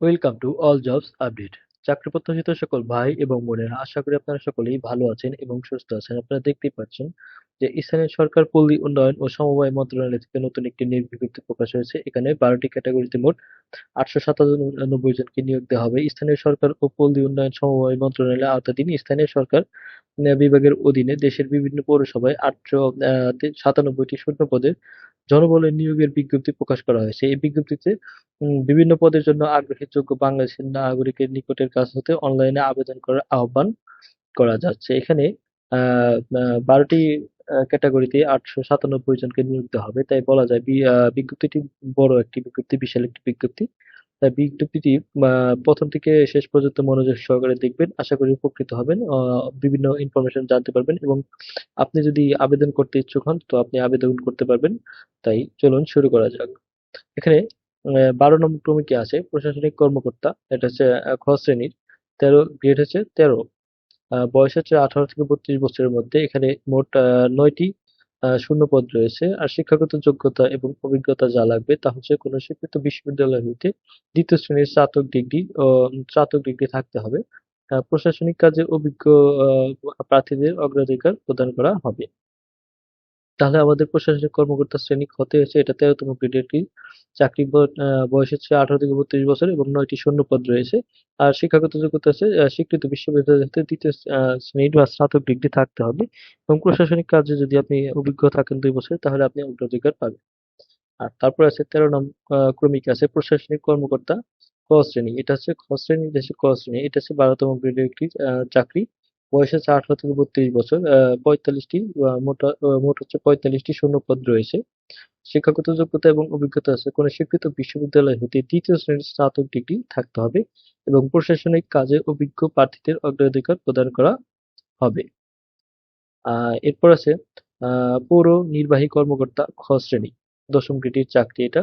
Welcome to all jobs update. চাকরি প্রত্যাশিত সকল ভাই এবং বোনেরা, আশা করি আপনারা সকলেই ভালো আছেন এবং সুস্থ আছেন। আপনারা দেখতেই পাচ্ছেন যে স্থানীয় সরকার, পল্লী উন্নয়ন ও সমবায় মন্ত্রণালয় থেকে নতুন একটি নিয়োগ বিজ্ঞপ্তি প্রকাশ হয়েছে। এখানে 12টি ক্যাটাগরিতে মোট 897 জনকে নিয়োগ দেওয়া হবে। স্থানীয় সরকার ও পল্লী উন্নয়ন সমবায় মন্ত্রণালয়ের আওতাধীন স্থানীয় সরকার বিভাগের অধীনে দেশের বিভিন্ন পৌরসভায় 897টি শূন্য পদে জনবলের নিয়োগের বিজ্ঞপ্তি প্রকাশ করা হয়েছে। এই বিজ্ঞপ্তিতে বিভিন্ন পদের জন্য আগ্রহী যোগ্য বাংলাদেশের নাগরিকের নিকটের কাছ হতে অনলাইনে আবেদন করার আহ্বান করা যাচ্ছে। এখানে আহ, আহ, 12টি ক্যাটাগরিতে 897 জনকে নিয়োগ দেওয়া হবে। তাই বলা যায় বিজ্ঞপ্তিটি বড় একটি বিজ্ঞপ্তি, বিশাল একটি বিজ্ঞপ্তি। তাই বিজ্ঞপ্তিটি প্রথম থেকে শেষ পর্যন্ত মনোযোগ সহকারে দেখবেন। আশা করি উপকৃত হবেন। বিভিন্ন ইনফরমেশন জানতে পারবেন এবং আপনি যদি আবেদন করতে ইচ্ছুক হন তো আপনি আবেদন করতে পারবেন। তাই চলুন শুরু করা যাক। এখানে 12 নম্বর ক্রমিকে আছে প্রশাসনিক কর্মকর্তা। এটা হচ্ছে খ শ্রেণীর। 13 গ্রেড হচ্ছে 13। বয়স হচ্ছে 18 থেকে 32 বছরের মধ্যে। এখানে মোট 9টি শূন্যপদ রয়েছে। আর শিক্ষাগত যোগ্যতা এবং অভিজ্ঞতা যা লাগবে তা হচ্ছে কোনো স্বীকৃত বিশ্ববিদ্যালয় হইতে দ্বিতীয় শ্রেণীর স্নাতক ডিগ্রি থাকতে হবে। প্রশাসনিক কাজে অভিজ্ঞ প্রার্থীদের অগ্রাধিকার প্রদান করা হবে। তাহলে আমাদের প্রশাসনিক কর্মকর্তা শ্রেণী হতে হচ্ছে এটা 13তম গ্রেডের কি চাকরি। বয়স হচ্ছে 18 থেকে 32 বছর এবং 9টি শূন্যপদ রয়েছে। আর শিক্ষাগত যোগ্যতা আছে স্বীকৃত বিশ্ববিদ্যালয় হতে দ্বিতীয় শ্রেণী বা স্নাতক ডিগ্রি থাকতে হবে। এবং প্রশাসনিক কাজে যদি আপনি অভিজ্ঞ থাকেন 2 বছর তাহলে আপনি অগ্রাধিকার পাবেন। আর তারপর আছে 13 নং ক্রমিক আছে প্রশাসনিক কর্মকর্তা ক শ্রেণী। এটা হচ্ছে খ শ্রেণী, এটা হচ্ছে ক শ্রেণী। এটা হচ্ছে 12তম গ্রেডের একটি চাকরি। বয়স হচ্ছে 18 থেকে 32 বছর। 45টি মোট হচ্ছে 45টি শূন্যপদ রয়েছে। শিক্ষাগত যোগ্যতা এবং অভিজ্ঞতা আছে কোনো স্বীকৃত বিশ্ববিদ্যালয় হতে দ্বিতীয় শ্রেণীর স্নাতক ডিগ্রি থাকতে হবে এবং প্রশাসনিক কাজে অভিজ্ঞ প্রার্থীদের অগ্রাধিকার প্রদান করা হবে। এরপর আছে পৌর নির্বাহী কর্মকর্তা খ শ্রেণী, 10ম গ্রেডের চাকরি এটা।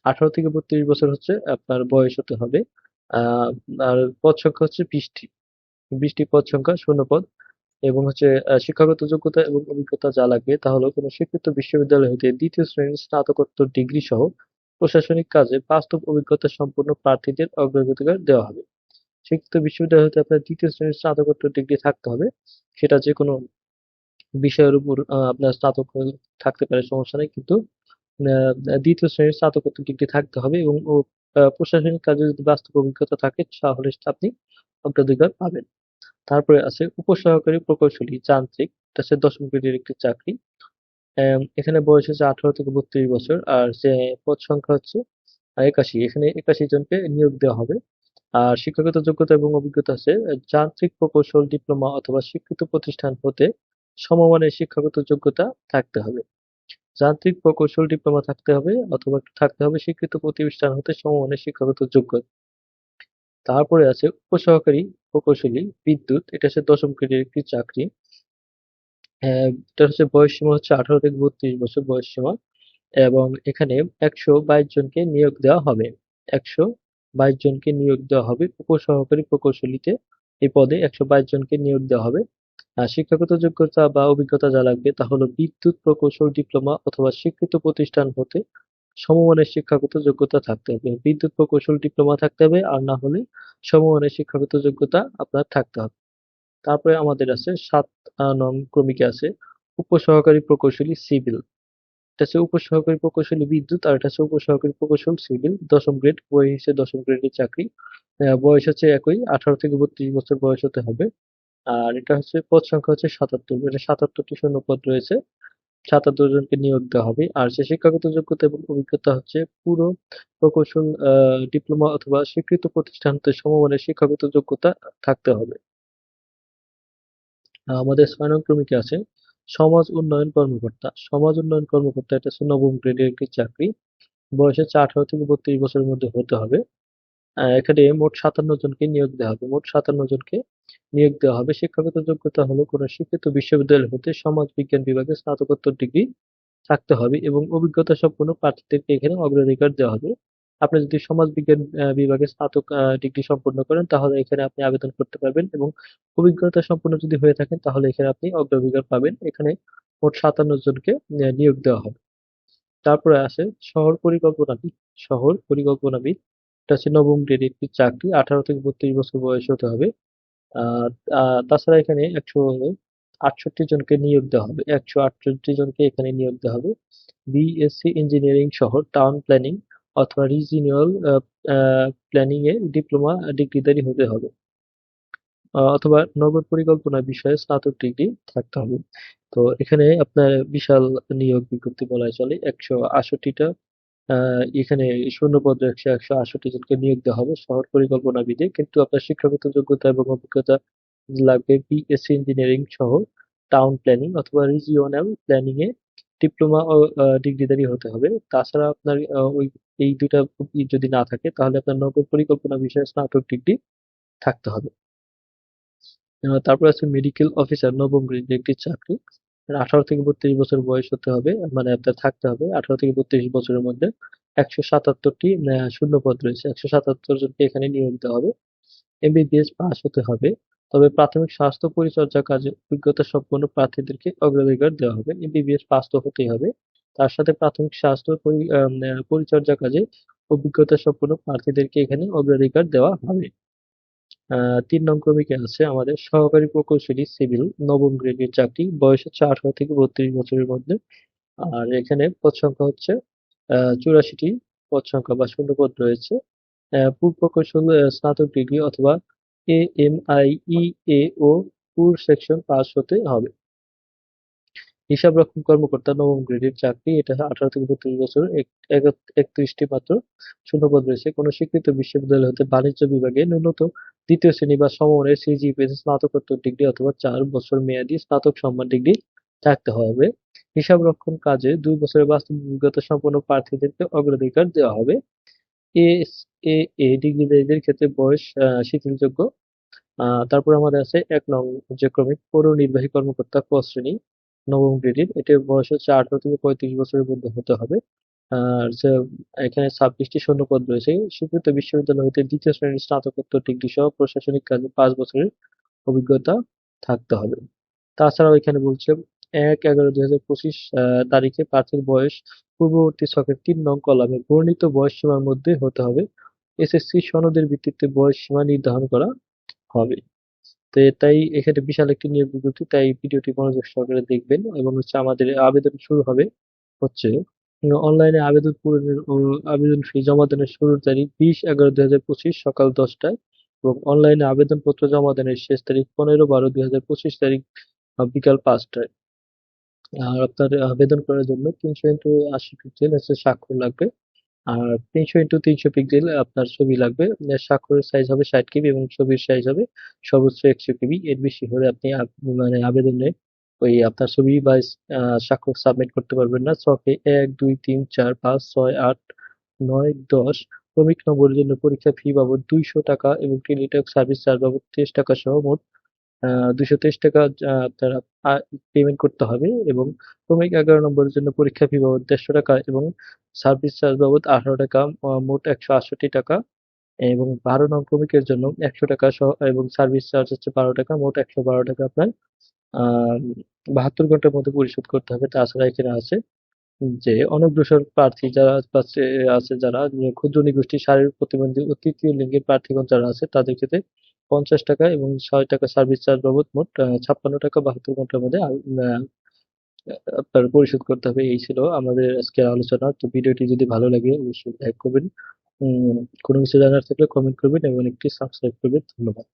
18 থেকে 32 বছর হচ্ছে আপনার বয়স হতে হবে। আহ আর পদ সংখ্যা হচ্ছে 20টি। 20টি পদ সংখ্যা, শূন্য পদ। এবং হচ্ছে শিক্ষাগত যোগ্যতা এবং অভিজ্ঞতা যা লাগবে তা হলো কোনো স্বীকৃত বিশ্ববিদ্যালয় হতে দ্বিতীয় শ্রেণীর স্নাতকোত্তর ডিগ্রি সহ প্রশাসনিক কাজে বাস্তব অভিজ্ঞতা সম্পন্ন প্রার্থীদের অগ্রাধিকার দেওয়া হবে। স্বীকৃত বিশ্ববিদ্যালয় হতে আপনার দ্বিতীয় শ্রেণীর স্নাতকোত্তর ডিগ্রি থাকতে হবে। সেটা যে কোনো বিষয়ের উপর আপনার স্নাতক থাকতে পারে, সমস্যা নেই। কিন্তু দ্বিতীয় শ্রেণীর স্নাতকোত্তর ডিগ্রি থাকতে হবে এবং প্রশাসনিক কাজে যদি বাস্তব অভিজ্ঞতা থাকে তাহলে আপনি অগ্রাধিকার পাবেন। তারপরে আছে উপসহকারী প্রকৌশলী যান্ত্রিক। এটা হচ্ছে 10ম গ্রেডের একটি চাকরি। এখানে বয়স হচ্ছে 18 থেকে 32 বছর। আর যে পদ সংখ্যা হচ্ছে 81। এখানে 81 জনকে নিয়োগ দেওয়া হবে। আর শিক্ষাগত যোগ্যতা এবং অভিজ্ঞতা আছে যান্ত্রিক প্রকৌশল ডিপ্লোমা অথবা স্বীকৃত প্রতিষ্ঠান হতে সমমানের শিক্ষাগত যোগ্যতা থাকতে হবে। যান্ত্রিক প্রকৌশল ডিপ্লোমা থাকতে হবে অথবা থাকতে হবে স্বীকৃত প্রতিষ্ঠান হতে সমমানের শিক্ষাগত যোগ্যতা। তারপরে আছে উপসহকারী প্রকৌশলী বিদ্যুৎ। এটা হচ্ছে 10ম গ্রেডের একটি চাকরি। এটা হচ্ছে বয়স সীমা হচ্ছে 18 থেকে 32 বছর বয়স সীমা। এবং এখানে 122 জনকে নিয়োগ দেওয়া হবে। 122 জনকে নিয়োগ দেওয়া হবে উপসহকারী প্রকৌশলীতে। এই পদে 122 জনকে নিয়োগ দেওয়া হবে। আর শিক্ষাগত যোগ্যতা বা অভিজ্ঞতা যা লাগবে তা হলো বিদ্যুৎ প্রকৌশল ডিপ্লোমা অথবা স্বীকৃত প্রতিষ্ঠান হতে সমমানের শিক্ষাগত যোগ্যতা থাকতে হবে। বিদ্যুৎ প্রকৌশল ডিপ্লোমা থাকতে হবে, আর না হলে সমমানের শিক্ষাগত যোগ্যতা আপনার থাকতে হবে। তারপরে আমাদের আছে 7 নং ক্রমিকে আছে উপসহকারী প্রকৌশলী সিভিল। এটা হচ্ছে উপসহকারী প্রকৌশলী বিদ্যুৎ আর এটা হচ্ছে উপসহকারী প্রকৌশল সিভিল, 10ম গ্রেড। বয়স হচ্ছে 10ম গ্রেডের চাকরি। বয়স হচ্ছে একই, 18 থেকে 32 বছর বয়স হতে হবে। আর এটা হচ্ছে পদ সংখ্যা হচ্ছে 77। মানে 77টি শূন্য পদ রয়েছে। 77 জনকে নিয়োগ দেওয়া হবে। আর সে শিক্ষাগত যোগ্যতা এবং অভিজ্ঞতা হচ্ছে পুরো প্রকৌশল ডিপ্লোমা অথবা স্বীকৃত প্রতিষ্ঠান হতে সমমানের শিক্ষাগত যোগ্যতা থাকতে হবে। আমাদের 6 নং ক্রমিকে আছে সমাজ উন্নয়ন কর্মকর্তা। সমাজ উন্নয়ন কর্মকর্তা এটা হচ্ছে 9ম গ্রেডের একটি চাকরি। বয়স হচ্ছে 18 থেকে 32 বছরের মধ্যে হতে হবে। এখানে মোট 57 জনকে নিয়োগ দেওয়া হবে। মোট 57 জনকে নিয়োগ দেওয়া হবে। শিক্ষাগত যোগ্যতা হলো কোনো স্বীকৃত বিশ্ববিদ্যালয় হতে সমাজ বিজ্ঞান বিভাগে স্নাতকোত্তর ডিগ্রি থাকতে হবে এবং অভিজ্ঞতা সম্পন্ন প্রার্থীদেরকে এখানে অগ্রাধিকার দেওয়া হবে। আপনি যদি সমাজ বিজ্ঞান বিভাগে স্নাতক ডিগ্রি সম্পন্ন করেন তাহলে এখানে আপনি আবেদন করতে পারবেন এবং অভিজ্ঞতা সম্পন্ন যদি হয়ে থাকেন তাহলে এখানে আপনি অগ্রাধিকার পাবেন। এখানে মোট 57 জনকে নিয়োগ দেওয়া হবে। তারপরে আছে শহর পরিকল্পনাবিদ। শহর পরিকল্পনাবিদ এটা হচ্ছে নবম গ্রেডের একটি চাকরি, 18 থেকে 32 বছর বয়স হতে হবে। আহ তাছাড়া এখানে 168 জনকে নিয়োগ দেওয়া হবে, 168 জনকে এখানে নিয়োগ দেওয়া হবে। বিএসসি ইঞ্জিনিয়ারিং সহ টাউন প্ল্যানিং অথবা রিজিওনাল প্ল্যানিং এ ডিপ্লোমা ডিগ্রিধারী হতে হবে, অথবা নগর পরিকল্পনা বিষয়ে স্নাতক ডিগ্রি থাকতে হবে। তো এখানে আপনার বিশাল নিয়োগ বিজ্ঞপ্তি বলাই চলে, 168টা এখানে শূন্যপদ 168 জনকে নিয়োগ দেওয়া হবে শহর পরিকল্পনাবিদে, কিন্তু আপনার শিক্ষাগত যোগ্যতা এবং অভিজ্ঞতা লাগবে বিএসসি ইঞ্জিনিয়ারিং সহ টাউন প্ল্যানিং অথবা রিজিওনাল প্ল্যানিং এ ডিপ্লোমা ও ডিগ্রিধারী হতে হবে। তাছাড়া আপনার এই দুটা যদি না থাকে তাহলে আপনার নগর পরিকল্পনা বিষয়ে স্নাতক ডিগ্রি থাকতে হবে। তারপর আছে মেডিকেল অফিসার, নবম গ্রেডের একটি চাকরি। 18 থেকে 32 বছর বয়স হতে হবে, মানে আপনার থাকতে হবে 18 থেকে 32 বছরের মধ্যে। 177টি শূন্য পদ রয়েছে, 177 জনকে এখানে নিয়োগ দেওয়া হবে। এমবিবিএস পাস হতে হবে, তবে প্রাথমিক স্বাস্থ্য পরিচর্যা কাজে অভিজ্ঞতা সম্পন্ন প্রার্থীদেরকে অগ্রাধিকার দেওয়া হবে। এমবিবিএস পাস তো হতেই হবে, তার সাথে প্রাথমিক স্বাস্থ্য পরিচর্যা কাজে অভিজ্ঞতা সম্পন্ন প্রার্থীদেরকে এখানে অগ্রাধিকার দেওয়া হবে। ৩ নং ক্রমিকে আছে আমাদের সহকারী প্রকৌশলী সিভিল, নবম গ্রেডের চাকরি, বয়স হচ্ছে 18 থেকে 32 বছরের মধ্যে। আর এখানে পদ সংখ্যা হচ্ছে 84টি পদ সংখ্যা বা শূন্যপদ রয়েছে। পুর প্রকৌশল স্নাতক ডিগ্রি অথবা AMIEAO পুর সেকশন পাস হতে হবে। হিসাবরক্ষণ কর্মকর্তা, নবম গ্রেডের চাকরি, এটা 18 থেকে 32 বছর, 31টি মাত্র শূন্যপদ রয়েছে। কোনো স্বীকৃত বিশ্ববিদ্যালয় হতে বাণিজ্য বিভাগে ন্যূনতম দ্বিতীয় শ্রেণী বা সমমানের সিজিপিএ স্নাতকোত্তর ডিগ্রি অথবা 4 বছর মেয়াদী স্নাতক সম্মান ডিগ্রি থাকতে হবে। হিসাবরক্ষণ কাজে 2 বছরের বাস্তব অভিজ্ঞতা সম্পন্ন প্রার্থীদেরকে অগ্রাধিকার দেওয়া হবে। এসএএ ডিগ্রিধারীদের ক্ষেত্রে বয়স শিথিলযোগ্য। তারপর আমাদের আছে 1 নং যে ক্রমিক পৌর নির্বাহী কর্মকর্তা, ক শ্রেণী, নবম গ্রেডের, এটির বয়স হচ্ছে 18 থেকে 35 বছরের মধ্যে হতে হবে। আর এখানে 26টি শূন্যপদ রয়েছে। স্বীকৃত বিশ্ববিদ্যালয় হতে দ্বিতীয় শ্রেণীর স্নাতকোত্তর ডিগ্রি সহ প্রশাসনিক কাজে 5 বছরের অভিজ্ঞতা থাকতে হবে। তাছাড়াও এখানে বলছে 1/11/2025 তারিখে প্রার্থীর বয়স পূর্ববর্তী ছকের 3 নং কলামে বর্ণিত বয়স সীমার মধ্যে হতে হবে। এসএসসি সনদের ভিত্তিতে বয়স সীমা নির্ধারণ করা হবে। তো তাই এখানে বিশাল একটি নিয়োগ বিজ্ঞপ্তি, তাই ভিডিওটি মনোযোগ সহকারে দেখবেন। এবং হচ্ছে আমাদের আবেদন শুরু হবে হচ্ছে অনলাইনে আবেদন পূরণের ও আবেদন ফি জমা দানের শুরুর তারিখ 20/11/2025 সকাল 10টায় এবং অনলাইনে আবেদনপত্র জমা দানের শেষ তারিখ 15/12/2025 তারিখ বিকাল 5টায়। আর আপনার আবেদন করার জন্য 300x80 পিক্সেল হচ্ছে স্বাক্ষর লাগবে। আর 300x300 পিক্সেল আপনার ছবি লাগবে। স্বাক্ষরের সাইজ হবে 60 KB এবং ছবির সাইজ হবে সর্বোচ্চ 100 KB। এর বেশি হলে আপনি মানে আবেদনে ওই আপনার ছবি বা স্বাক্ষর সাবমিট করতে পারবেন না। ছকে 1, 2, 3, 4, 5, 6, 8, 9, 10 ক্রমিক নম্বরের জন্য পরীক্ষা ফি বাবদ 200 টাকা এবং টেলিটক সার্ভিস চার্জ বাবদ 23 টাকা সহ মোট 223 টাকা আপনারা পেমেন্ট করতে হবে। এবং ক্রমিক 11 নম্বরের জন্য পরীক্ষা ফি বাবদ 150 টাকা এবং সার্ভিস চার্জ বাবদ 18 টাকা, মোট 168 টাকা। এবং 12 নং ক্রমিকের জন্য 100 টাকা সহ এবং সার্ভিস চার্জ হচ্ছে 12 টাকা, মোট 112 টাকা আপনার 72 ঘন্টার মধ্যে পরিশোধ করতে হবে। তাছাড়া এখানে আছে যে অনগ্রসর প্রার্থী যারা আছে, যারা ক্ষুদ্র নিগোষ্ঠী, শারীরিক প্রতিবন্ধী ও তৃতীয় লিঙ্গের প্রার্থীগণ যারা আছে তাদের ক্ষেত্রে 50 টাকা এবং 6 টাকা সার্ভিস চার্জ বাবদ মোট 56 টাকা 72 ঘন্টার মধ্যে আপনার পরিশোধ করতে হবে। এই ছিল আমাদের আজকের আলোচনা। তো ভিডিওটি যদি ভালো লাগে অবশ্যই লাইক করবেন, কোনো কিছু জানার থাকলে কমেন্ট করবেন এবং একটি সাবস্ক্রাইব করবেন। ধন্যবাদ।